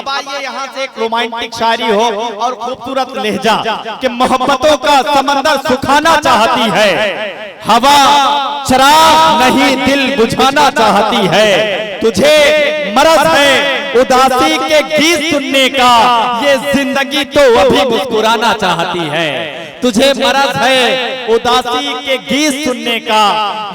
अब आइए यहाँ से एक रोमांटिक शायरी हो और खूबसूरत लहजा कि मोहब्बतों का समंदर सुखाना चाहती है, हवा चिराग नहीं दिल बुझाना चाहती है। तुझे मरज है उदासी के गीत सुनने का, ये जिंदगी तो अभी मुस्कुराना चाहती है। तुझे मरज है उदासी के गीत सुनने का,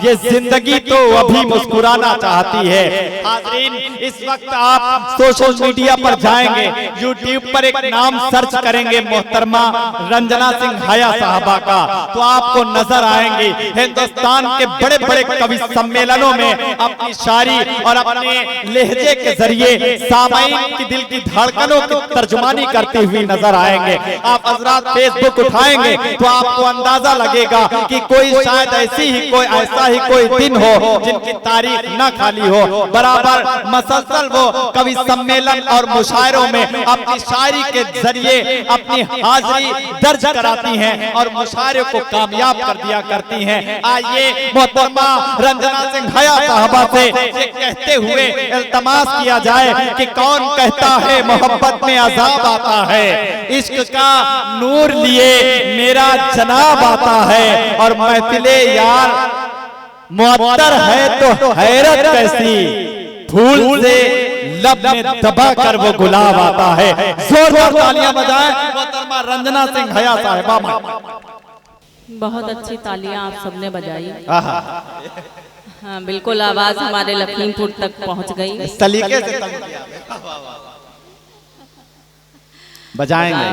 ये जिंदगी तो अभी मुस्कुराना चाहती है। हाज़रीन, इस वक्त आप सोशल मीडिया पर जाएंगे, यूट्यूब पर एक नाम सर्च करेंगे मोहतरमा रंजना सिंह हया साहबा का, तो आपको नजर आएंगे हिंदुस्तान के बड़े बड़े कवि सम्मेलनों में अपनी शायरी और अपने लहजे के जरिए सामाईन की दिल की धड़कनों की तर्जुमानी करती हुई नजर आएंगे। आप हज़रात फेसबुक उठाएंगे तो आपको अंदाजा लगेगा कि कोई शायद ऐसा ही कोई दिन हो जिनकी तारीख न खाली हो। बराबर मसलसल वो कवि सम्मेलन और मुशायरों में अपनी शायरी के जरिए अपनी हाजिरी दर्ज कराती हैं और मुशायरे को कामयाब कर दिया करती हैं। आइए मोहतरमा रंजना सिंह हया साहबा से कहते हुए इल्तमास किया जाए कि कौन कहता है मोहब्बत में अजाब आता है, इश्क का नूर लिए मेरा जनाब आता है, और महफिले यार मुअत्तर है तो हैरत कैसी, फूल से लब में दबा कर वो गुलाब आता है। जोरदार तालियां बजाएं मोहतरमा रंजना सिंह हया साहिबा। बहुत अच्छी तालियां आप सबने बजाई। हाँ बिल्कुल, आवाज हमारे लखीमपुर तक पहुंच गई। सलीके से बजाएंगे।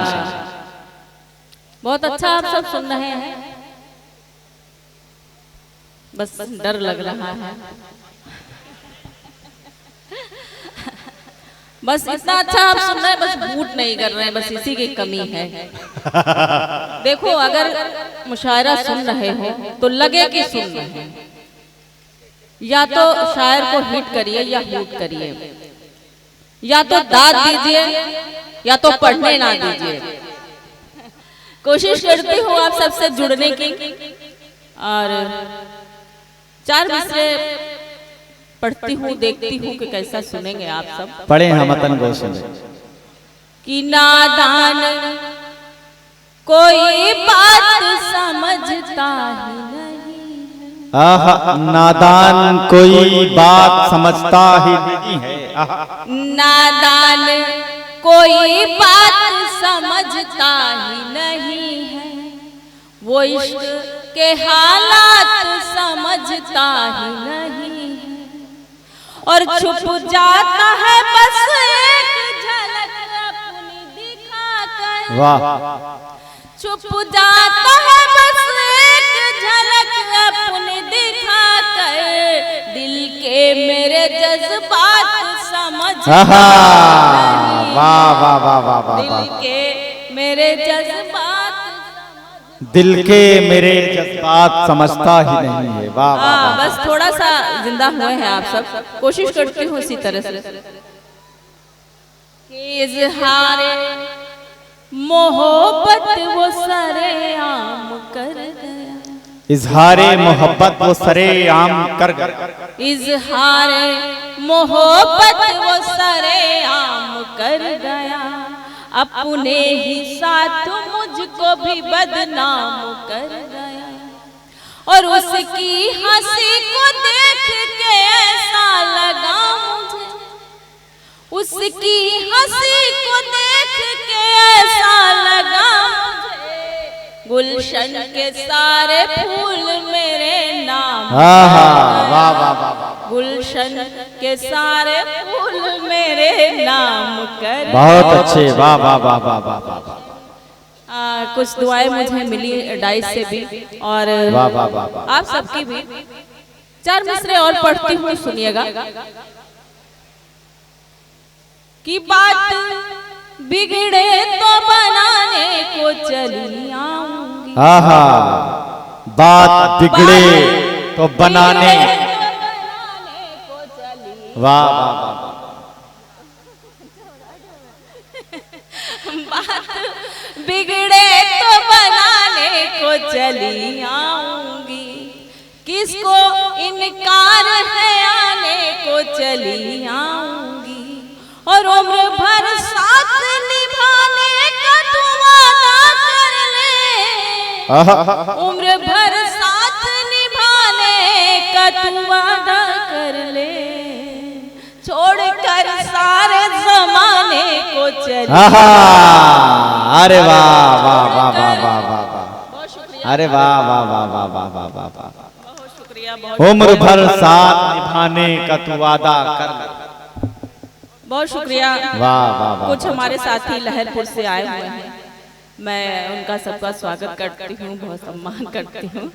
बहुत अच्छा आप सब सुन रहे हैं, बस डर लग रहा है। बस इतना अच्छा आप सुन रहे हैं, बस बूट नहीं कर रहे हैं, बस इसी की कमी है। देखो, अगर मुशायरा सुन रहे हो तो लगे कि सुन रहे हैं, या तो शायर को हिट करिए या हूट करिए, या तो दाद दीजिए या तो पढ़ने ना दीजिए। कोशिश करती हूँ आप सबसे जुड़ने की, और 4 मिसरे पढ़ती हूँ, देखती हूँ कि कैसा सुनेंगे आप सब। पढ़े हैं मतन गोशन कि नादान कोई बात समझता ही नहीं, नादान कोई बात समझता ही नहीं है। नादान कोई बात समझता ही नहीं है, वो इश्क के हालात समझता ही नहीं है, और छुप जाता है बस एक झलक अपनी दिखाकर। वाह। छुप जाता है बस एक झलक अपनी दिखाकर, दिल के मेरे जज्बात समझ दिल के मेरे जज्बात समझता ही नहीं है। वाह। बस थोड़ा सा जिंदा हुए हैं आप सब, कोशिश करती हूँ इसी तरह से कि इज़हारे मोहब्बत वो सरेआम कर गया, इज़हारे मोहब्बत वो सरेआम कर गया, इज़हारे मोहब्बत वो सरेआम कर गया, अपने ही साथ मुझको भी बदनाम कर गया, और उसकी हंसी को देख के ऐसा लगा मुझे, उसकी हंसी को देख के ऐसा लगा मुझे, गुलशन के सारे फूल मेरे नाम। गुलशन के सारे फूल मेरे नाम कर। बहुत अच्छे। वाह वाह वाह वाह वाह वाह। कुछ दुआएं मुझे मिली डाइस से भी, और वाह वाह वाह आप सबकी भी। 4 मिसरे और पढ़ती हूँ, सुनिएगा। की बात बिगड़े तो बनाने को चली आऊंगी। बात बिगड़े तो बनाने को चली। वाह वाह वाह। बात बिगड़े तो बनाने को चली आऊंगी, किसको इनकार है आने को चली आऊंगी, और उम्र भर उम्र भर साथ निभाने का तू वादा कर ले, छोड़कर सारे जमाने को चले। अरे वाह वाह वाह वाह वाह वाह वाह, अरे वाह वाह वाह वाह वाह वाह वाह वाह, बहुत शुक्रिया। उम्र भर साथ निभाने का तू वादा कर ले। बहुत शुक्रिया। वाह वाह वाह। कुछ हमारे साथी लहरपुर से आए हुए हैं, मैं उनका सबका स्वागत करती हूँ, बहुत सम्मान करती हूँ।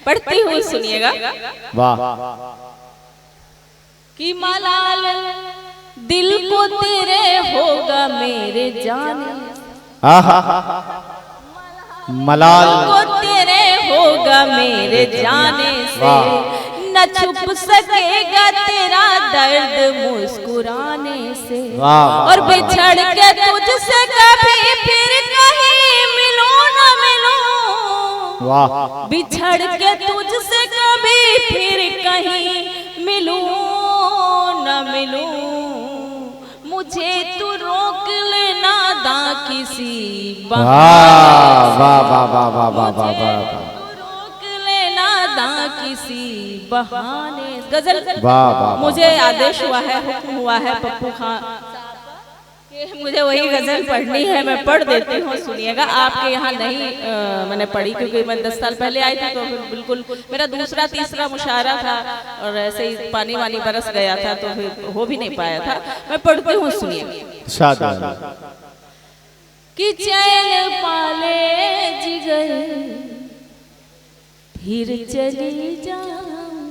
पढ़ती हूँ, सुनिएगा। वाह। कि मलाल दिल को तेरे होगा मेरे जाने, मलाल को तेरे होगा मेरे जाने से, न छुप सकेगा तेरा दर्द मुस्कुराने से। और बिछड़ के तुझसे कभी फिर कहीं मिलूं न मिलूं, बिछड़ के तुझसे कभी फिर कहीं मिलूं न मिलूं, मुझे तू रोक लेना दा किसी बहाने, रोक लेना दा किसी बहाने। गजल मुझे आदेश हुआ है, हुक्म हुआ है पप्पू खान कि मुझे वही गजल पढ़नी है, मैं पढ़ देती हूँ, सुनिएगा। आपके यहाँ नहीं मैंने पढ़ी, क्योंकि मैं 10 साल पहले आई थी, तो फिर बिल्कुल मेरा दूसरा तीसरा मुशायरा था और ऐसे ही पानी वानी बरस गया था, तो फिर हो भी नहीं पाया था। मैं पढ़ती हूँ, सुनिए। कि चैन पाले जिगर फिर चली जा।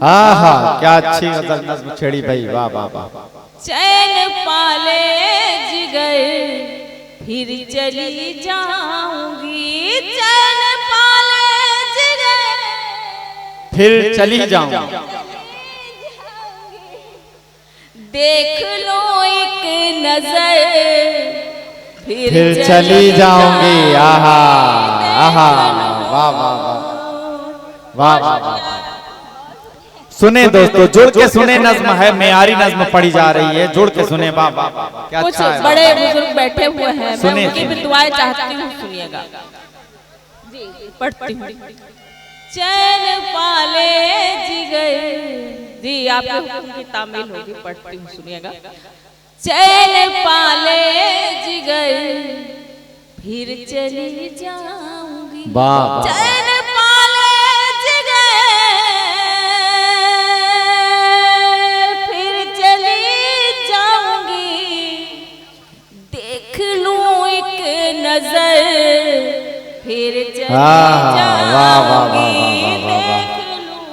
आहा, क्या अच्छी गजल नज्म छेड़ी भाई, वाह वाह वाह। चैन पाले जिगर फिर चली जाऊंगी, चैन पाले जिगर फिर चली जाऊंगी, देख लो एक नजर फिर चली जाऊंगी। आहा आहा, वाह वाह वाह वाह वाह। सुने दोस्तों, जुड़ के सुने, नज्म है, मेयारी नज्म पढ़ी जा रही है, जुड़ के सुने। वाह वाह वाह, क्या कुछ अच्छा है। बड़े बुजुर्ग बैठे हुए हैं, सुने, मैं उनकी भी दुआएं चाहती हूँ, सुनिएगा जी। पढ़ती हूँ। चैन पाले जिगर जी, आपके हुक्म की तामील होगी, पढ़ती हूँ, सुनिएगा। चैन पाले जिगर फिर चली जाऊंगी, चैन पाले जिगर फिर चली जाऊंगी, देख लूं एक नजर फिर चली जाऊंगी, देख लूं।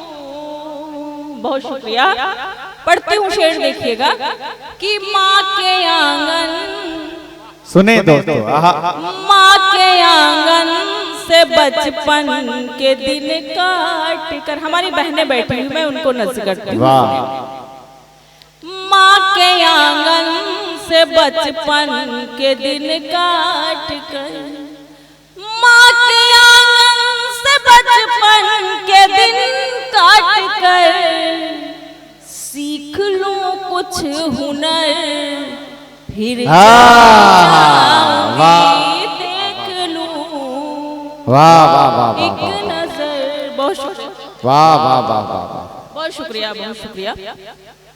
बहुत शुक्रिया। पढ़ती हूँ, शेर देखिएगा। कि माँ के आंगन, सुने दोस्तों, माँ के आंगन से बचपन के दिन काट कर, हमारी बहनें बैठी हुई, मैं उनको नज़र करती हूँ। माँ के आंगन से बचपन के दिन काट कर, माँ के आंगन से बचपन के दिन काट कर, सीख लूं कुछ हुनर फिर देख लूं, वाह वाह वाह, एक नजर। बहुत शुक्रिया, वाह वाह वाह वाह, बहुत शुक्रिया, बहुत शुक्रिया।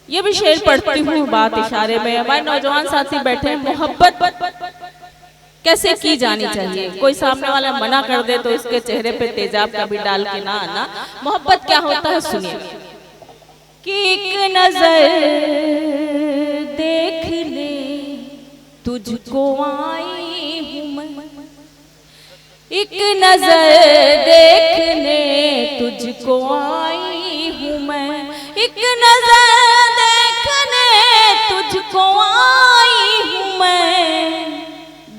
ये भी शेर पढ़ती हूँ बात इशारे में। हमारे नौजवान साथी बैठे हैं, मोहब्बत कैसे की जानी चाहिए। कोई सामने वाला मना कर दे तो इसके चेहरे पे तेजाब कभी डाल के ना आना। मोहब्बत क्या होता है, सुनिए। कि एक नजर देख ले तुझको आई हूँ मैं, एक नजर देखने तुझको आई हूँ मैं, एक नजर देखने तुझको आई हूँ मैं,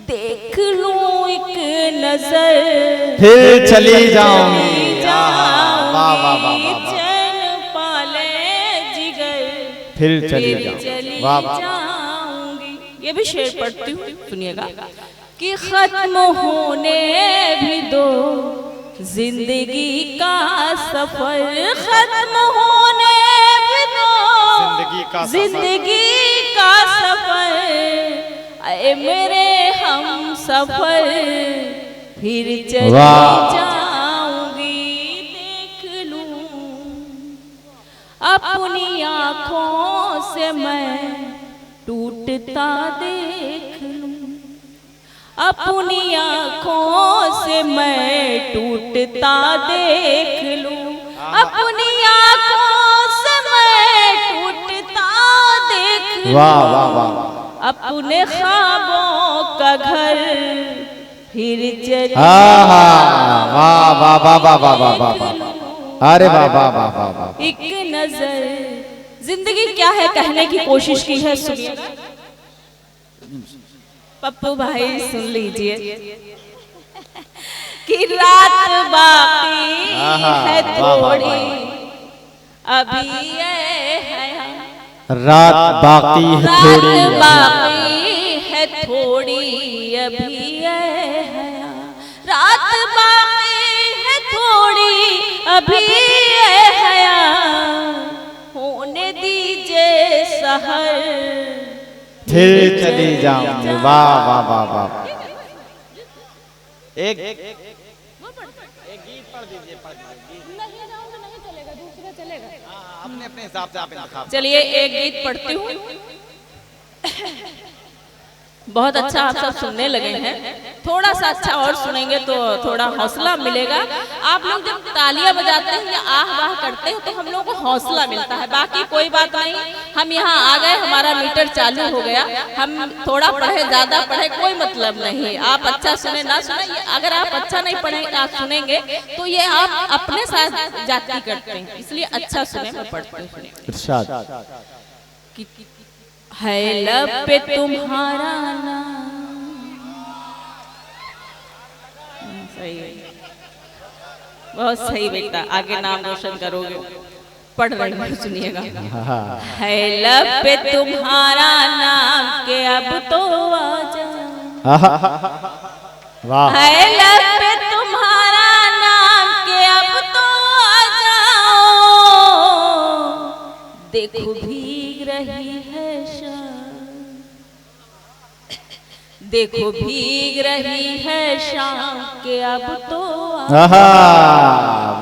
देख लूं एक नजर फिर चली जाऊंगी। फिर चली जाऊंगी। ये भी शेर पढ़ती हूँ, सुनिएगा। कि खत्म होने भी दो जिंदगी का सफर, खत्म होने भी दो जिंदगी का सफर, ऐ मेरे हम सफर फिर चली जाऊंगी, देख लूं अपनी आंखों से मैं टूटता देख लूं, अपनी आंखों से मैं टूटता देख लूं, अपनी आंखों से मैं टूटता देख लूं। वाह वाह वाह। अपने ख्वाबों का घर फिर चली वाह वाह वाह वाह वाह वाह वाह। अरे वाह वाह वाह वाह वाह। एक नजर जिंदगी क्या है कहने की कोशिश की है, सुनिए पप्पू भाई सुन लीजिए कि रात बाकी है थोड़ी अभी ये है, रात बाकी है थोड़ी, रात बाकी है थोड़ी अभी ये है, रात बाकी है थोड़ी अभी ये है, होने दीजिए सहर फिर चली जाऊंगी। वाह वाह वाह वाह। एक गीत पढ़ दीजिए, नहीं चलेगा, दूसरा चलेगा। अपने अपने हिसाब से आप इंतखाब। चलिए एक गीत पढ़ती हूँ। बहुत अच्छा आप सब सुनने लगे हैं, थोड़ा सा अच्छा और सुनेंगे तो थोड़ा हौसला मिलेगा। आप लोग जब तालियां बजाते हैं या आह वाह करते हैं तो हम लोगों को हौसला मिलता है, बाकी कोई बात नहीं। हम यहाँ आ गए, हमारा मीटर चालू हो गया, हम थोड़ा पढ़े ज्यादा पढ़े कोई मतलब नहीं। आप अच्छा सुने ना सुने, अगर आप अच्छा नहीं पढ़े आप सुनेंगे तो ये आप अपने साथ जाति करते हैं, इसलिए अच्छा सुने। मैं पढ़ती हूँ। इरशाद। है लब पे तुम्हारा नाम, सही है, बहुत सही बेटा, आगे नाम रोशन करोगे। पढ़ रही हूँ, सुनिएगा। है लब पे तुम्हारा नाम के अब तो आ जाओ, वाह। है लब पे तुम्हारा नाम के अब तो आ जाओ, देखो भीग रही है शाम, देखो भीग रही है शाम के अब तो आ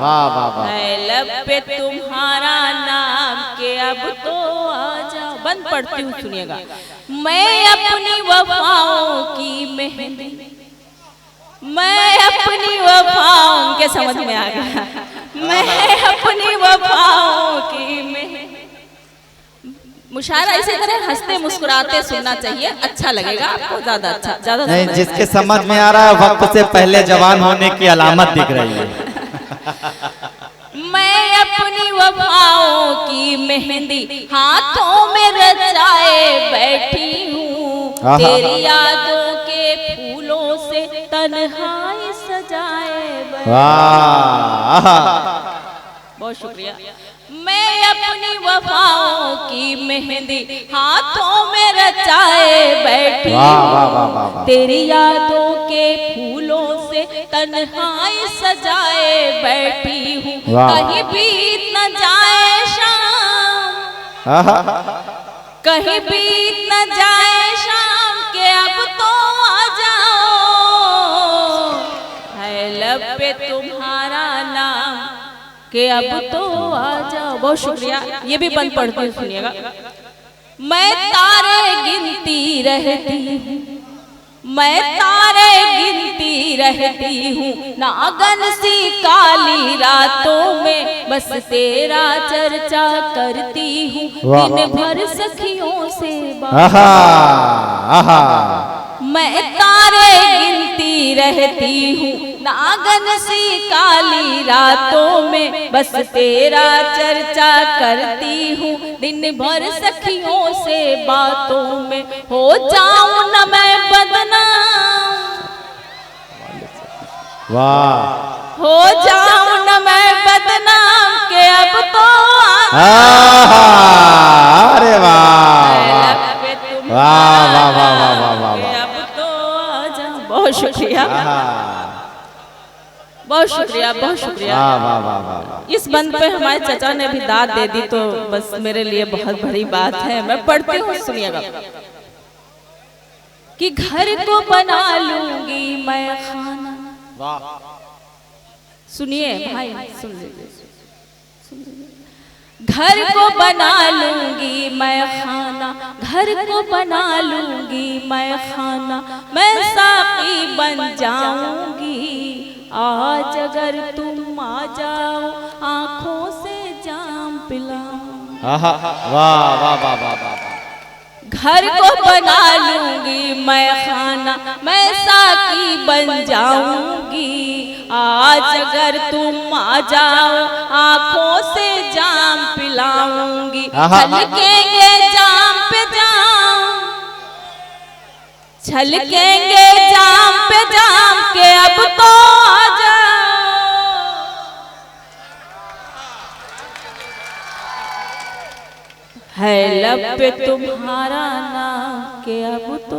वाह वाह वाह। है लब पे तुम्हारा नाम के अब तो आ जाओ। बंद पढ़ती हूँ, सुनिएगा। मैं अपनी वफाओं की मेहंदी, मैं अपनी वफाओं के समझ में आ गया, मैं अपनी वफाओं की मेहंदी। मुशायरा इसी तरह हंसते मुस्कुराते सुनना चाहिए, अच्छा लगेगा आपको, ज्यादा अच्छा, ज्यादा नहीं, जिसके समझ में आ रहा है वक्त से पहले जवान होने की अलामत दिख रही है। मैं अपनी वफाओं की मेहंदी हाथों में रचाए बैठी हूँ, तेरी यादों के फूलों से तन्हाई सजाए बैठी। वाह, बहुत शुक्रिया। मैं अपनी वफाओं की मेहंदी हाथों में रचाए बैठी हूँ, तेरी यादों के फूलों से तन्हाई सजाए बैठी हूँ, कहीं बीत न जाए शाम, कहीं बीत न जाए शाम के अब तो आ जाओ, है लब पे तुम्हारा नाम के अब तो आ जाओ। बहुत शुक्रिया। ये भी बंद पढ़ती हूँ, सुनिएगा। मैं तारे गिनती रहती हूँ, मैं तारे गिनती रहती हूँ, नागन सी काली रातों में बस तेरा चर्चा करती हूँ, दिन भर सखियों से मैं तारे गिनती रहती हूँ, नागन सी काली रातों में बस तेरा चर्चा करती हूँ, दिन भर सखियों से बातों में हो जाऊं न मैं बदनाम, वाह, हो जाऊं न मैं बदनाम के अब तो अरे वाह वाह वाह वाह वाह वाह। अब तो आ जाओ। बहुत शुक्रिया, बहुत शुक्रिया, बहुत शुक्रिया। वाह वाह वाह। इस बंद पे हमारे चाचा ने भी दाद दे दी तो बस मेरे लिए बहुत बड़ी बात है। मैं पढ़ती हूँ, सुनिएगा। कि घर को बना लूंगी मैं खाना, सुनिए भाई, सुन लीजिए। घर को बना लूंगी मैं खाना, घर को बना लूंगी मैं खाना, मैं साकी बन जाऊंगी। आज अगर तुम आ जाओ आंखों से जाम पिलाऊं। वाह वाह वाह वाह वाह। घर को बना लूंगी मैं खाना, मैं साकी बन जाऊंगी। आज अगर तुम आ जाओ आंखों से जाम पिलाऊंगी। छलकेंगे जाम पे जाम, छलकेंगे जाम पे जाम के अब तो आ जाओ। है लब पे तुम्हारा नाम के अब तो